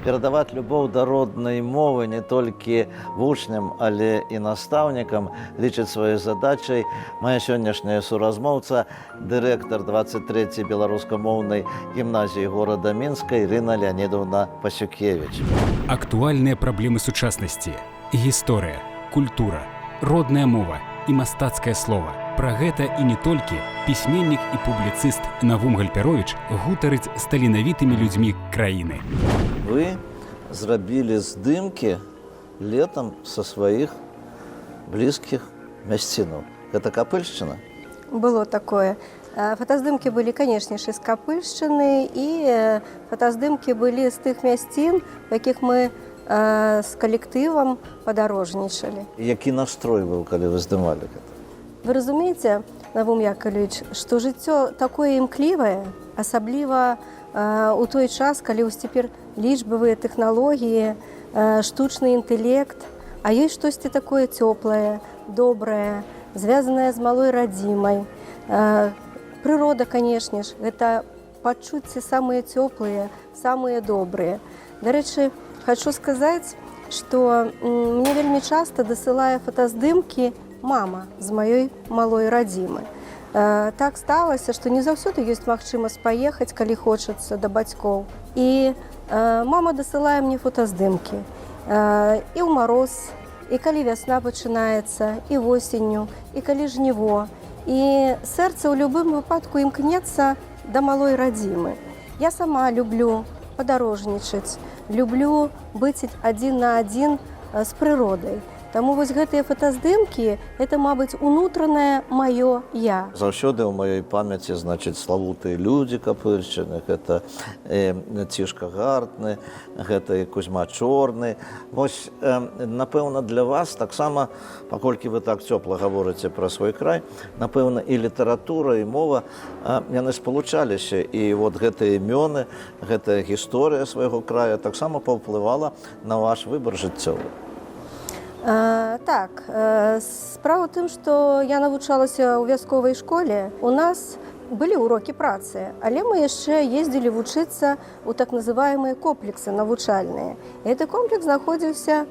Перадаваць любоў да роднай мовы не толькі вучням, але і настаўнікам лічыць сваёй задачай моя сённяшняя суразмоўца, дырэктар 23-й беларускамоўнай гімназіі горада Мінска Ірына Леанідаўна Пасюкевіч. Актуальныя праблемы сучаснасці, гісторыя, культура, родная мова і мастацкае слова. Пра гэта і не толькі пісьменнік і публіцыст Навум Гальперовіч гутарыць з таленавітымі людзьмі краіны. Вы зрабілі здымкі летам са сваіх блізкіх мясцінаў. Гэта Капыльшчына? Было такое. Фотаздымкі былі, канешне ж, з Капыльшчыны, і фотаздымкі былі з тых мясцін, у якіх мы з калектывам падарожнічалі. Які настрой быў, калі вы здымалі гэта? Вы разумееце, Навум Яковлевич, што жыццё такое імклівае, асабліва у той час, калі вось цяпер лічбавыя тэхналогіі, штучны інтэлект, а ёсць штосьці такое цёплае, добрае, звязанае з малой радзімай. Прырода, канешне ж, гэта пачуцці самыя цёплыя, самыя добрыя. Дарэчы, хочу сказаць, што мне вельмі часта дасылае фотаздымкі мама з маёй малой радзімы. Так сталася, што не заўсёды ёсць магчымасць паехаць, калі хочацца, да бацькоў. І мама дасылае мне фотаздымкі. І ў мароз, і калі вясна пачынаецца, і восенню, і калі жніво. І сэрца ў любым выпадку імкнецца да малой радзімы. Я сама люблю падарожнічаць, люблю быць адзін на адзін з прыродай. Таму вось гэтыя фотаздымкі – гэта, мабыць, унутранае маё я. Заўсёды ў маёй памяці, значыць, славутыя людзі Капыльшчыны, гэта Цішка Гартны, гэта і Кузьма Чорны. Вось, напэўна, для вас таксама, паколькі вы так цёпла гаворыце пра свой край, напэўна, і літаратура, і мова, яны спалучаліся. І вот гэтыя імёны, гэтая гісторыя свайго края таксама паўплывала на ваш выбар жыццёвы. Так, справа ў тым, што я навучалася ў вясковай школе, у нас былі ўрокі працы, але мы яшчэ ездзілі вучыцца ў так называемыя комплексы навучальныя. І гэты комплекс знаходзіўся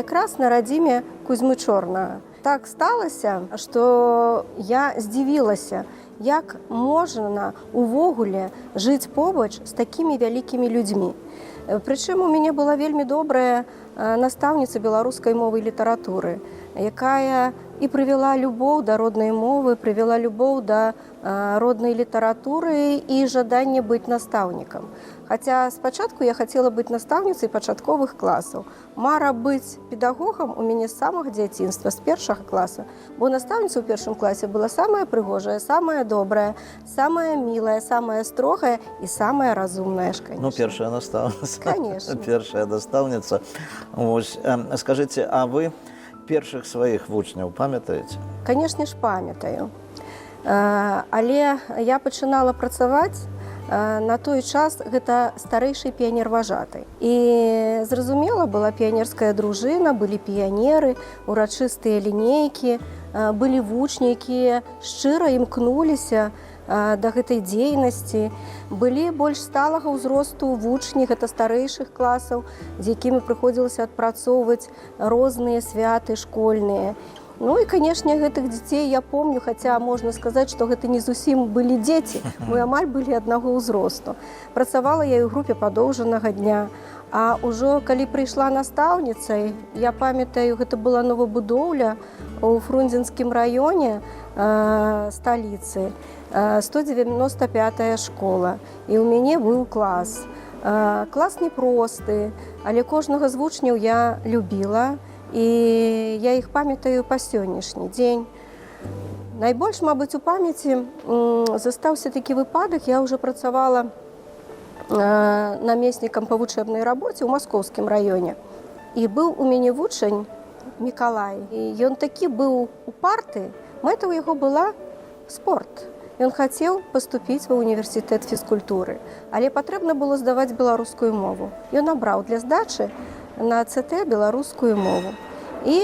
якраз на радзіме Кузьмы Чорнага. Так сталася, што я здзівілася, як можна увогуле жыць побач з такімі вялікімі людзьмі. Прычым у мяне была вельмі добрая настаўніца беларускай мовы і літаратуры, якая і прывяла любоў да роднай мовы, прывяла любоў да роднай літаратуры і жаданне быць настаўнікам. Хаця спачатку я хацела быць настаўніцай пачатковых класаў. Мара быць педагогам у мяне з самага дзяцінства, з першага класа, бо настаўніца ў першым класе была самая прыгожая, самая добрая, самая мілая, самая строгая і самая разумная ж, конечно. Ну, першая настаўніца. Конечно. Першая настаўніца. Вось, скажыце, а вы першых сваіх вучняў памятаеце? Канешне ж, памятаю. Але я пачынала працаваць на той час гэта старэйшы піянер-важатай. І зразумела, была піянерская дружына, былі піянеры, урачыстыя лінейкі, былі вучні, якія шчыра імкнуліся да гэтай дзейнасці. Былі больш сталага ўзросту вучні, гэта старэйшых класаў, з якімі прыходзілася адпрацоўваць розныя святы школьныя. Ну і, канешне, гэтых дзяцей я помню, хаця можна сказаць, што гэта не зусім былі дзеці, мы амаль былі аднаго ўзросту. Працавала я і ў групе падоўжанага дня, а ўжо калі прыйшла настаўніцай, я памятаю, гэта была новабудоўля ў Фрунзенскім раёне сталіцы, 195-я школа, і ў мяне быў клас. Клас непросты, але кожнага з вучняў я любіла, і я іх памятаю па сённяшні дзень. Найбольш, мабыць, у памяці застаўся такі выпадак. Я ўжо працавала намеснікам па вучэбнай рабоце ў Маскоўскім раёне. І быў у мяне вучань Мікалай. І ён такі быў упарты, мэта ў яго была спорт. Ён хацеў паступіць ва ўніверсітэт фізкультуры, але патрэбна было здаваць беларускую мову. Ён абраў для здачы на ЦТ беларускую мову. І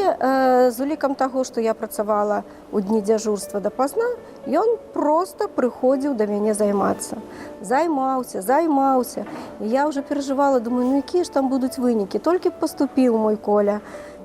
з улікам таго, што я працавала ў дні дзяжурства дапазна, ён проста прыходзіў да мяне займацца. Займаўся. І я ўжо перажывала, думаю, ну якія ж там будуць вынікі, толькі б паступіў мой Коля.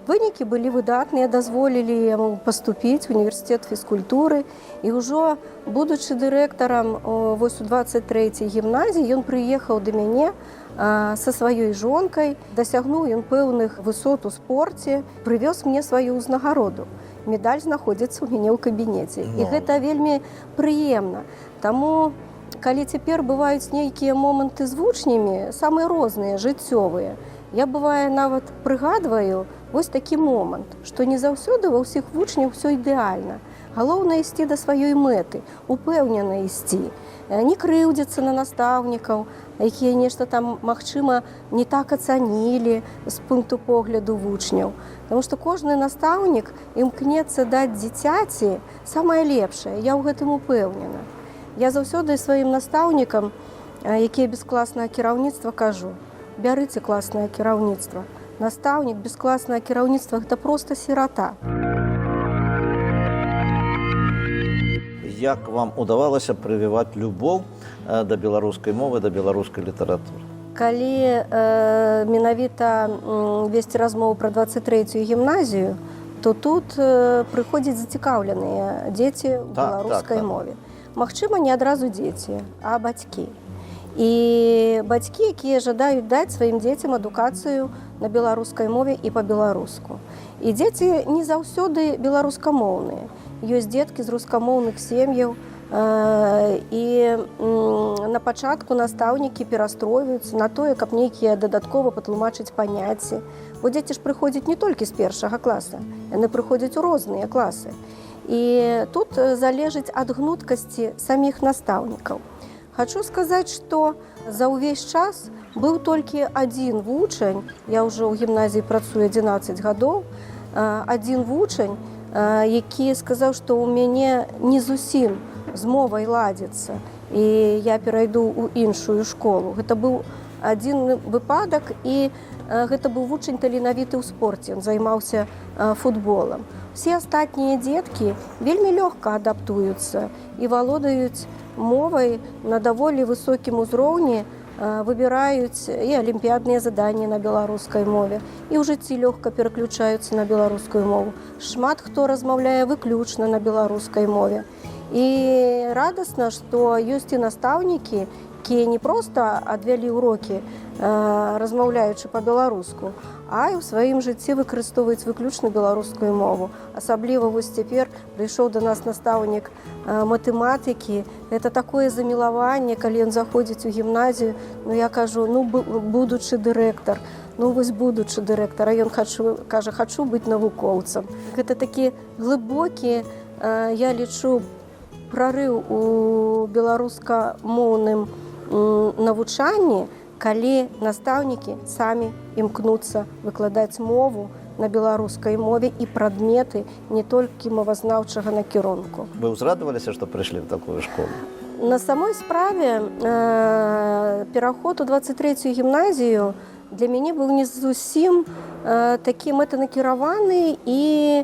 Вынікі былі выдатныя, дазволілі яму паступіць у універсітэт фізкультуры. І ўжо, будучы дырэктарам вось у 23-й гімназіі, ён прыехаў да мяне са сваёй жонкай, дасягнуў ён пэўных высот у спорце, прывёз мне сваю ўзнагароду. Медаль знаходзіцца ў мяне ў кабінеце. І гэта вельмі прыемна. Таму, калі цяпер бываюць нейкія моманты з вучнямі, самыя розныя, жыццёвыя, я, бывае, нават прыгадваю вось такі момант, што не заўсёды ва ўсіх вучняў ўсё ідэальна. Галоўнае ісці да сваёй мэты, упэўнена ісці, не крыўдзіцца на настаўнікаў, якія нешта там, магчыма, не так ацанілі з пункту погляду вучняў. Таму што кожны настаўнік імкнецца даць дзіцяці самае лепшае, я ў гэтым упэўнена. Я заўсёды сваім настаўнікам, якія без класнага кіраўніцтва, кажу: бярыце класнае кіраўніцтва. Настаўнік без класнага кіраўніцтва – гэта проста сірата. Як вам удавалася прывіваць любоў да беларускай мовы, да беларускай літаратуры? Калі менавіта весці размову пра 23-ю гімназію, то тут прыходзяць зацікаўленыя дзеці ў беларускай мове. Магчыма, не адразу дзеці, а бацькі. І бацькі, якія жадаюць даць сваім дзецям адукацыю на беларускай мове і па-беларуску. І дзеці не заўсёды беларускамоўныя. Ёсць дзеткі з рускамоўных сем'яў, і на пачатку настаўнікі перастройваюцца на тое, каб нейкія дадаткова патлумачыць паняцці. Бо дзеці ж прыходзяць не толькі з першага класа, яны прыходзяць у розныя класы. І тут залежыць ад гнуткасці саміх настаўнікаў. Хачу сказаць, што за ўвесь час быў толькі адзін вучань, я ўжо ў гімназіі працую 11 гадоў, адзін вучань, які сказаў, што ў мяне не зусім з мовай ладзіцца, і я перайду ў іншую школу. Гэта быў адзін выпадак, і гэта быў вучань таленавіты ў спорце, ён займаўся футболам. Все астатнія дзеткі вельмі лёгка адаптуюцца і валодаюць мовай на даволі высокім узроўні, выбіраюць і алімпіядныя заданні на беларускай мове, і ў жыцці лёгка пераключаюцца на беларускую мову. Шмат хто размаўляе выключна на беларускай мове. І радасна, што ёсць і настаўнікі, якія не проста адвялі ўрокі, размаўляючы па-беларуску, а і ў сваім жыцці выкарыстоўваюць выключна беларускую мову. Асабліва вось цяпер прыйшоў да нас настаўнік матэматыкі. Гэта такое замілаванне, калі ён заходзіць у гімназію. Ну, я кажу, ну, будучы дырэктар, ну, вось будучы дырэктар, а ён кажа, хачу быць навукоўцам. Гэта такі глыбокі, я лічу, прарыў у беларускамоўным навучанні, калі настаўнікі самі імкнуцца выкладаць мову на беларускай мове і прадметы не толькі мовазнаўчага накірунку. Вы ўзрадаваліся, што прыйшлі ў такую школу? На самой справе пераход у 23-ю гімназію для мяне быў не зусім такі мэтанакіраваны і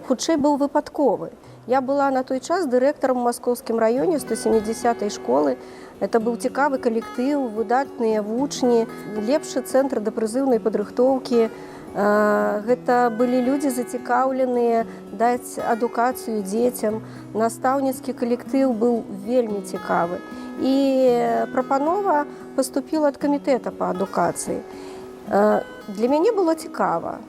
хутчэй быў выпадковы. Я была на той час дырэктарам у Маскоўскім раёне 170-й школы. Это быў цікавы калектыў, выдатныя вучні, лепшы цэнтр дапрызыўнай падрыхтоўкі. Гэта былі людзі зацікаўленыя даць адукацыю дзецям. Настаўніцкі калектыў быў вельмі цікавы. І прапанова паступіла ад камітэта па адукацыі. Для мяне было цікава.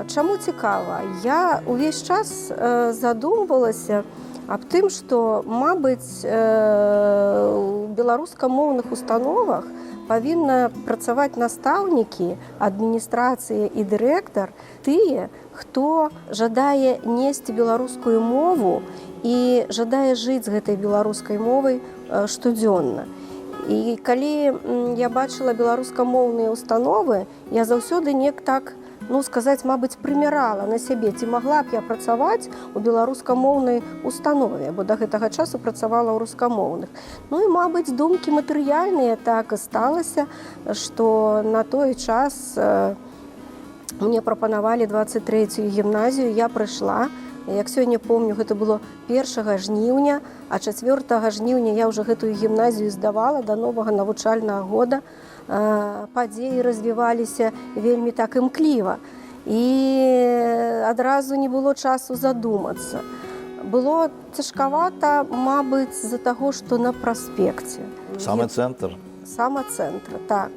Чаму цікава? Я ўвесь час задумвалася аб тым, што, мабыць, у беларускамоўных установах павінна працаваць настаўнікі, адміністрацыя і дырэктар, тыя, хто жадае несці беларускую мову і жадае жыць з гэтай беларускай мовай штодзённа. І калі я бачыла беларускамоўныя установы, я заўсёды неяк так, ну, сказаць, мабыць, прымярала на сябе, ці магла б я працаваць у беларускамоўнай установе, бо да гэтага часу працавала ў рускамоўных. Ну і, мабыць, думкі матэрыяльныя так і сталася, што на той час мне прапанавалі 23-ю гімназію, я прыйшла. Як сёння помню, гэта было 1 жніўня, а 4 жніўня я ўжо гэтую гімназію здавала да новага навучальнага года. Падзеі развіваліся вельмі так імкліва. І адразу не было часу задумацца. Было цяжкавата, мабыць, з-за таго, што на праспекце. Самы цэнтр. Сама цэнтр, так.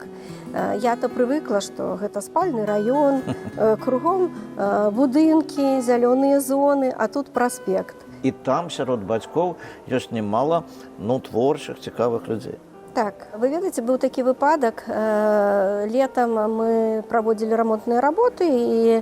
Я-то прывыкла, што гэта спальны раён, кругом будынкі, зялёныя зоны, а тут праспект. І там сярод бацькоў ёсць немало творчых, цікавых людзей. Так, вы ведаеце, быў такі выпадак. Летам мы праводзілі рамонтныя работы, і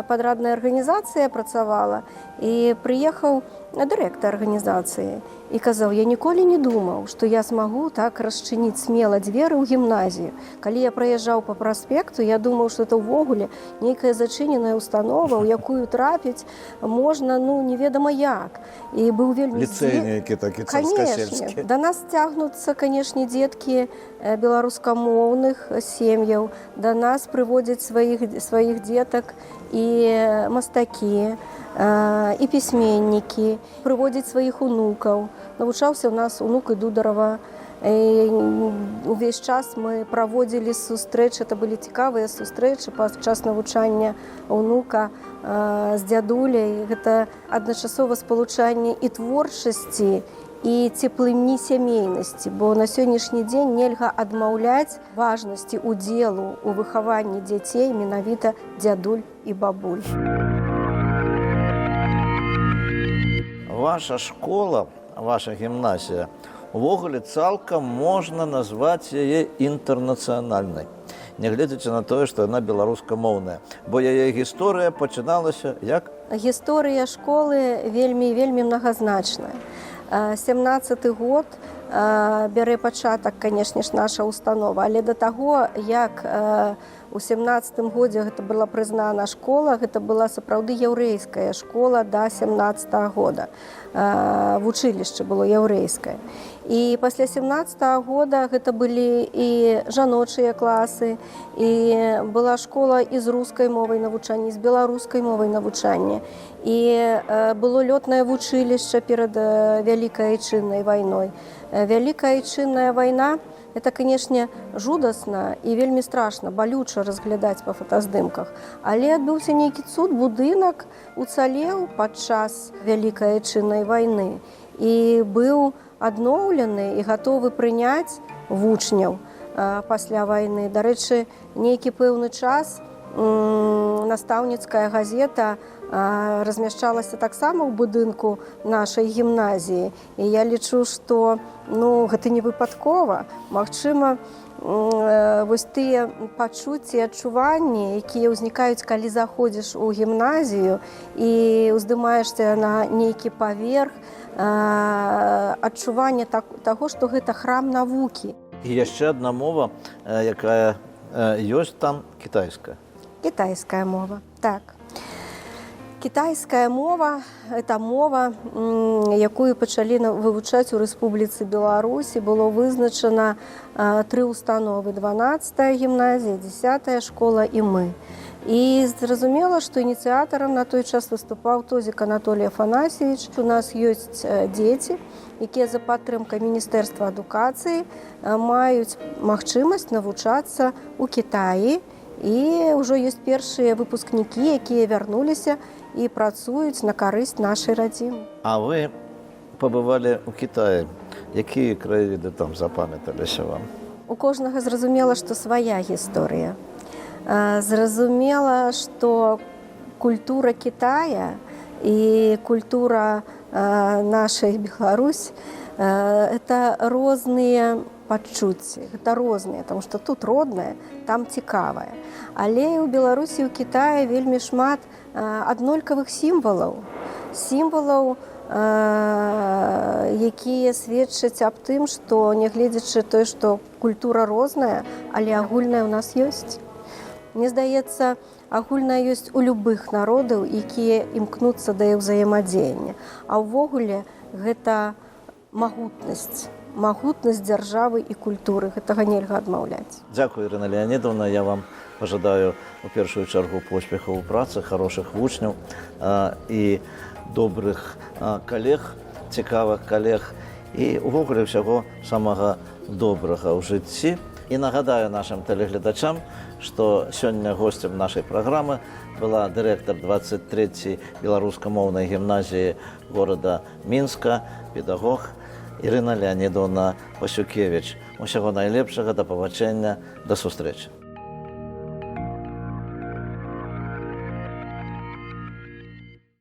падрадная арганізацыя працавала, і прыехаў дырэктар арганізацыі і казаў: я ніколі не думаў, што я змагу так расчыніць смела дзверы ў гімназію. Калі я праязджаў па праспекту, я думаў, што это ўвогуле нейкая зачыненая установа, у якую трапіць можна, неведама як. І быў вельмі Ліцэй нейкі такі царскасельскі. Да нас цягнуцца, канешне, дзеткі беларускамоўных сем'яў. Да нас прыводзяць сваіх дзетак і мастакі, і пісьменнікі, прыводзяць сваіх унукаў. Навучаўся ў нас унук Дударова. Увесь час мы праводзілі сустрэчы, это былі цікавыя сустрэчы падчас навучання унука з дзядуляй. Гэта адначасова спалучанне і творчасці, і цеплыні сямейнасці, бо на сённяшні дзень нельга адмаўляць важнасці удзелу ў выхаванні дзяцей менавіта дзядуль і бабуль. Ваша школа, ваша гімназія, увогуле цалкам можна назваць яе інтэрнацыянальнай, нягледзячы на тое, што яна беларускамоўная, бо яе гісторыя пачыналася як? Гісторыя школы вельмі мнагазначная. 17-й год бярэ пачатак, канешне ж, наша установа, але да таго, як у 17-м годзе гэта была прызнана школа, гэта была сапраўды яўрэйская школа да 17-го года. Вучылішча было яўрэйскае. І пасля 17-го года гэта былі і жаночыя класы, і была школа і з рускай мовай навучання, і з беларускай мовай навучання. І было лётнае вучылішча перад Вялікай Айчыннай вайной. Вялікая Айчынная вайна — это, канешне, жудасна і вельмі страшна, балюча разглядаць па фотаздымках. Але адбыўся нейкі цуд, будынак уцалеў падчас Вялікай Айчыннай вайны і быў адноўлены і гатовы прыняць вучняў пасля вайны. Дарэчы, нейкі пэўны час настаўніцкая газета размяшчалася таксама ў будынку нашай гімназіі. І я лічу, што гэта не выпадкова. Магчыма, вось тыя пачуцці і адчуванні, якія ўзнікаюць, калі заходзіш у гімназію і ўздымаешся на нейкі паверх, адчуванне таго, што гэта храм навукі. І яшчэ адна мова, якая ёсць там, кітайская. Кітайская мова, так. Кітайская мова – это мова, якую пачалі вывучаць у Рэспубліцы Беларусь. Было вызначана 3 установы: 12-я гімназія, 10-я школа і мы. І зразумела, што ініцыятарам на той час выступаў Тозік Анатолій Афанасьевич. У нас ёсць дзеці, якія за падтрымкай Міністэрства адукацыі маюць магчымасць навучацца ў Кітаі. І ўжо ёсць першыя выпускнікі, якія вярнуліся і працуюць на карысць нашай радзімы. А вы пабывалі ў Кітаі. Якія краявіды там запамяталіся вам? У кожнага зразумела, што свая гісторыя. Зразумела, што культура Кітая і культура нашай Беларусь – это розныя пачуцці, гэта розныя, таму што тут роднае, там цікавае. Але ў Беларусі, ў Кітаі вельмі шмат аднолькавых сімвалаў, якія сведчаць аб тым, што, нягледзячы тое, што культура розная, але агульная ў нас ёсць. Мне здаецца, агульная ёсць у любых народаў, якія імкнуцца да ўзаемадзеяння. А ўвогуле гэта магутнасць дзяржавы і культуры. Гэтага нельга адмаўляць. Дзякую, Ірына Леанідовна. Я вам пажадаю у першую чаргу поспехаў у працы, хорошых вучняў і добрых калег, цікавых калег і увогуле ўсяго самага добрага ў жыцці. І нагадаю нашим тэлегледачам, што сёння госцем нашай праграмы была дырэктар 23-й беларускамоўнай гімназіі горада Мінска, педагог Ірына Леанідовна Пасюкевіч. Усяго найлепшага, да пабачэння, да сустрэчы.